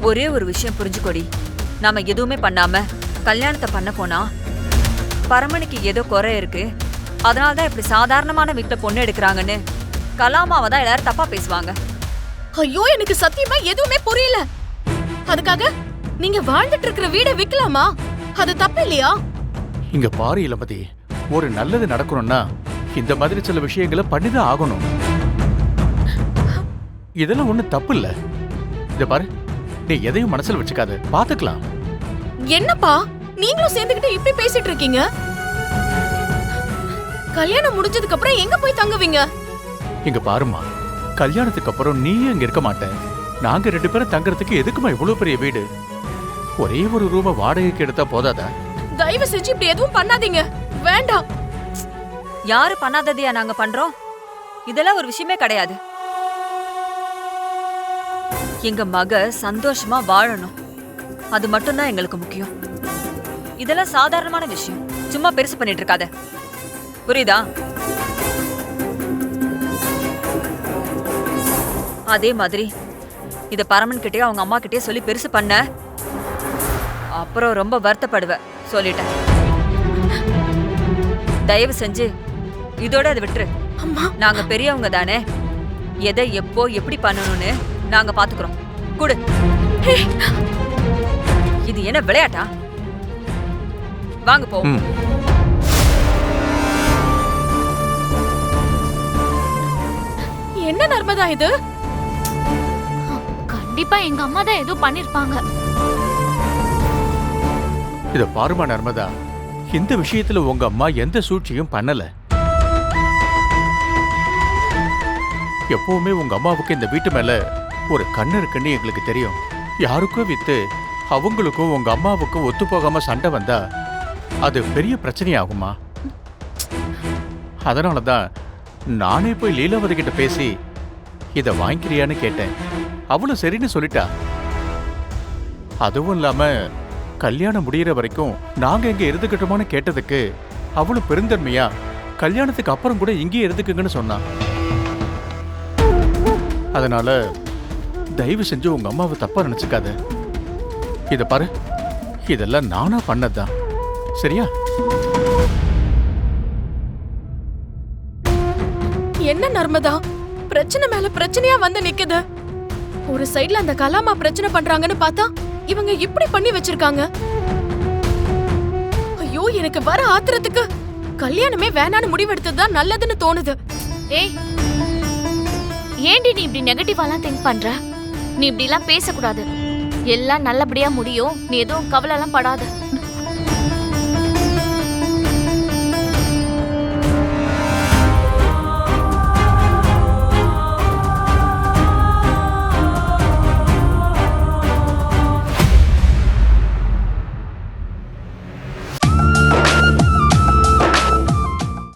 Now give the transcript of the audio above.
ஒரே ஒரு விஷயம் புரிஞ்சுக்கோடி. நாம எதுவுமே பண்ணாம கல்யாணத்தை பண்ண போனா பரமனுக்கு ஏதோ குறை இருக்கு, அதனாலதான் இப்படி சாதாரணமான வீட்டுல பொண்ணு எடுக்கிறாங்கன்னு கலாமாவை தான் எல்லாரும் தப்பா பேசுவாங்க. ஐயோ, எனக்கு சத்தியமா எதுவுமே புரியல. அதுக்காக நீங்க வாழ்ந்துட்டு இருக்கிற வீட விக்கலாமா? அது தப்பு இல்லையா? இங்க பாரு இளமதி, ஒரு நல்லது நடக்கணும்னா இந்த மாதிரி சில விஷயங்களை பண்ணிதான் ஆகணும். இதெல்லாம் ஒண்ணு தப்பு இல்ல. இத பாரு, நீ எதையும் மனசுல வச்சுக்காத, பாத்துக்கலாம். என்னப்பா நீங்களும் சேர்ந்துகிட்டு இப்படி பேசிட்டு இருக்கீங்க? கல்யாணம் முடிஞ்சதுக்கு அப்புறம் எங்க போய் தங்குவீங்க? இங்க பாருமா, கல்யாணத்துக்கு அப்புறம் நீயும் இங்க இருக்க மாட்ட. நாங்க 2 பேரும் தங்கறதுக்கு எதுக்குமா இவ்வளவு பெரிய வீடு? ஒரே ஒரு ரூம வாடகைக்கு எடுத்தா போதாதா? தயவு செஞ்சு இப்படி எதுவும் பண்ணாதீங்க, வேண்டாம். யாரு பண்ணாததையா நாங்க பண்றோம்? இதெல்லாம் ஒரு விஷயமே கிடையாது. எங்க மக சந்தோஷமா வாழணும், அது மட்டும்தான் எங்களுக்கு முக்கியம். இதெல்லாம் சாதாரணமான விஷயம், சும்மா பெருசு பண்ணிட்டு இருக்காத, புரியுதா? அதே மாதிரி இத பரமன் கிட்டே அவங்க அம்மா கிட்டே சொல்லி பெருசு பண்ண, அப்புறம் ரொம்ப வருத்தப்படுவ, சொல்லிட்டேன். தயவு செஞ்சு இதோட அதை விட்டுரு. நாங்க பெரியவங்க தானே, எதை எப்போ எப்படி பண்ணணும்னு நாங்க பாத்துக்கிறோம். குடு. இது என்ன விளையாட்டா? வாங்க போ. என்ன நர்மதா இது? கண்டிப்பா எங்க அம்மா தான் ஏதோ பண்ணிருப்பாங்க. இத பாருமா நர்மதா, இந்த விஷயத்துல உங்க அம்மா எந்த சூழ்ச்சியும் பண்ணல. எப்பவுமே உங்க அம்மாவுக்கு இந்த வீட்டு மேல ஒரு கண்ணு இருக்குன்னு எங்களுக்கு தெரியும். யாருக்கும் வித்து அவங்களுக்கும் உங்க அம்மாவுக்கும் ஒத்து போகாம சண்டை வந்தா அது பெரிய பிரச்சனையாகுமா? அதனாலதான் நானே போய் லீலாவதி கிட்ட பேசி இத வாங்கிக்கிறியான்னு கேட்டேன். அவளும் சரின்னு சொல்லிட்டா. அதுவும் இல்லாம கல்யாணம் முடியற வரைக்கும் நாங்க இங்க இருந்துக்கிட்டோமான்னு கேட்டதுக்கு அவளும் பெருந்தன்மையா கல்யாணத்துக்கு அப்புறம் கூட இங்கேயே இருந்துக்குங்கன்னு சொன்னா. அதனால தயவு செஞ்சு உங்க அம்மாவை தப்பா நினைச்சுக்காத. இத பாரு, இதெல்லாம் நானா பண்ணதுதான், சரியா? என்ன நர்மதா, பிரச்சனை மேல பிரச்சனையா வந்து நிக்குது. ஒரு சைடுல அந்த கலாமா பிரச்சனை பண்றாங்கன்னு பார்த்தா இவங்க இப்படி பண்ணி வச்சிருக்காங்க. ஐயோ, எனக்கு வர ஆத்திரத்துக்கு கல்யாணமே வேணான்னு முடிவெடுத்ததுதான் நல்லதுன்னு தோணுது. ஏய், ஏண்டி நீ இப்படி நெகட்டிவாலாம் திங்க் பண்ற? நீ இப்படி எல்லாம் பேசக்கூடாது. எல்லாம் நல்லபடியா முடியும், நீ எதுவும் கவலை எல்லாம் படாத.